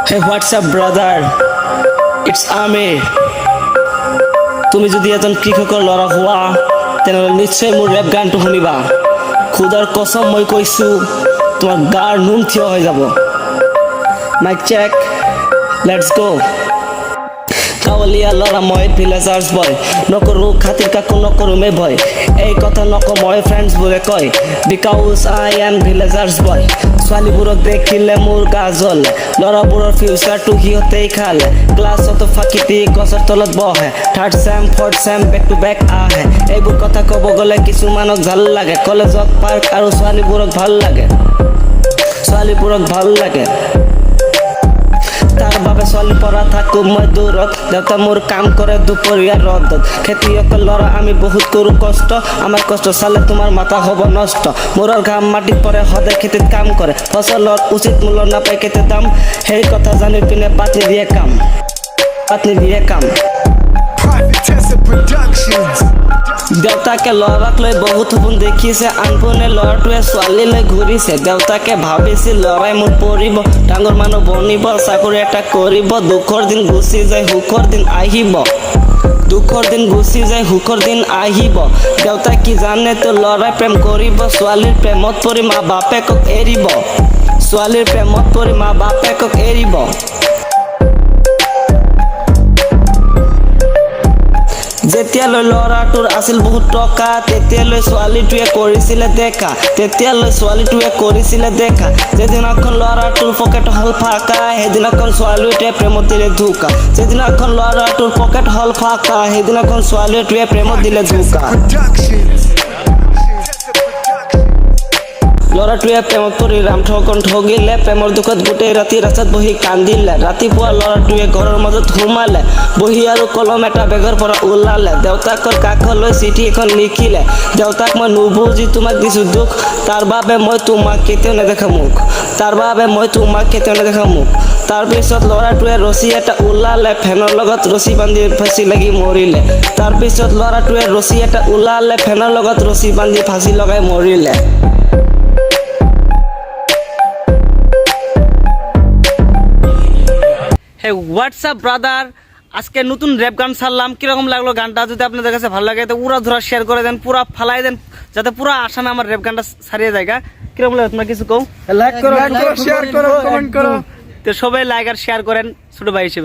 Hey, what's up, brother? It's Amir. তুমি যদি এজন কৃষকৰ ল'ৰা হোৱা তেনেহ'লে নিশ্চয় মোৰ ৰেপ গানটো শুনিবা। খুদাৰ কসম মই কৈছোঁ তোমাৰ গাৰ নোম থিয় হৈ যাব। মাইক চেক, লেটছ গো। গাঁৱলীয়া ল'ৰা মই ভিলেজাৰ্ছ বয়, নকৰোঁ খাতিৰ কাকো নকৰোঁ মে ভয়। এই কথা নকওঁ মই ফ্ৰেণ্ডছবোৰে কয়, বিকজ আই এম ভিলেজাৰ্ছ বয়। ছোৱালীবোৰক দেখিলে মোৰ গা জ্বলে, ল'ৰাবোৰৰ ফিউচাৰটো সিহঁতেই খালে। ক্লাছত ফাঁকি দি গছৰ তলত বহে, third same fourth same back to back আহে। এইবোৰ কথা ক'ব গ'লে কিছুমানক ভাল লাগে, কলেজত পাৰ্ক আৰু ছোৱালীবোৰক ভাল লাগে, ছোৱালীবোৰক ভাল লাগে। তাৰ বাবে ছোৱালী পৰা থাকোঁ মই দূৰত, দেউতা মোৰ কাম কৰে দুপৰীয়া ৰ'দত। খেতিয়কৰ ল'ৰা আমি বহুত কৰোঁ কষ্ট, আমাৰ কষ্ট চালে তোমাৰ মাথা হ'ব নষ্ট। মূৰৰ ঘাম মাটিত পৰে সদায় খেতিত কাম কৰে, ফচলৰ উচিত মূল্য নাপায় কেতিয়া দাম। সেই কথা জানি পিনে বাদ নিদিয়ে কাম, বাদ নিদিয়ে কাম। দেউতাকে ল'ৰাক লৈ বহুত সপোন দেখিছে, আনপোনে ল'ৰাটোৱে ছোৱালীলৈ ঘূৰিছে। দেউতাকে ভাবিছিল ল'ৰাই মোৰ পঢ়িব, ডাঙৰ মানুহ বনিব, চাকৰি এটা কৰিব। দুখৰ দিন গুচি যায় সুখৰ দিন আহিব, দুখৰ দিন গুচি যায় সুখৰ দিন আহিব। দেউতাই কি জানে তো ল'ৰাই প্ৰেম কৰিব, ছোৱালীৰ প্ৰেমত পৰি মা বাপেকক এৰিব, ছোৱালীৰ প্ৰেমত পৰি মা বাপেকক এৰিব। যেতিয়ালৈ ল'ৰাটোৰ আছিল বহুত টকা, তেতিয়ালৈ ছোৱালীটোৱে কৰিছিলে দেখা, তেতিয়ালৈ ছোৱালীটোৱে কৰিছিলে দেখা। যেদিনাখন ল'ৰাটোৰ পকেট হ'ল ফাঁকা, সেইদিনাখন ছোৱালীটোৱে প্ৰেমত দিলে ধোকা। যেদিনাখন ল'ৰাটোৰ পকেট হ'ল ফাঁকা, সেইদিনাখন ছোৱালীটোৱে প্ৰেমত দিলে ধোকা। ল'ৰাটোৱে প্ৰেমত পৰি ৰামঠগন ঠগিলে, প্ৰেমৰ দুখত গোটেই ৰাতি ৰাস্তাত বহি কান্দিলে। ৰাতিপুৱা ল'ৰাটোৱে ঘৰৰ মাজত সোমালে, বহি আৰু কলম এটা বেগৰ পৰা ওলালে। দেউতাকৰ কাষলৈ চিঠি এখন লিখিলে, দেউতাক মই নুবুজি তোমাক দিছোঁ দুখ, তাৰ বাবে মই তোমাক কেতিয়াও নেদেখা মুখ, তাৰ বাবে মই তোমাক কেতিয়াও নেদেখা মুখ। তাৰপিছত ল'ৰাটোৱে ৰছী এটা ওলালে, ফেনৰ লগত ৰছী বান্ধি ফাঁচি লাগি মৰিলে। তাৰপিছত ল'ৰাটোৱে ৰছী এটা ওলালে, ফেনৰ লগত ৰছী বান্ধি ফাঁচি লগাই মৰিলে। হে হোয়াটসঅ্যাপ ব্রাদার, আজকে নতুন র্যাপ গান ছাড়লাম। কিরকম লাগলো গানটা? যদি আপনাদের কাছে ভালো লাগে তো উড়া ধরা শেয়ার করে দেন, পুরা ফালাই দেন, যাতে পুরা আসামে আমার র্যাপ গানটা ছাড়িয়ে যায়। কিরকম লাগে তোমরা কিছু কও? লাইক করো, শেয়ার করো, কমেন্ট করো। তো সবাই লাইক আর শেয়ার করেন ছোট ভাই হিসেবে।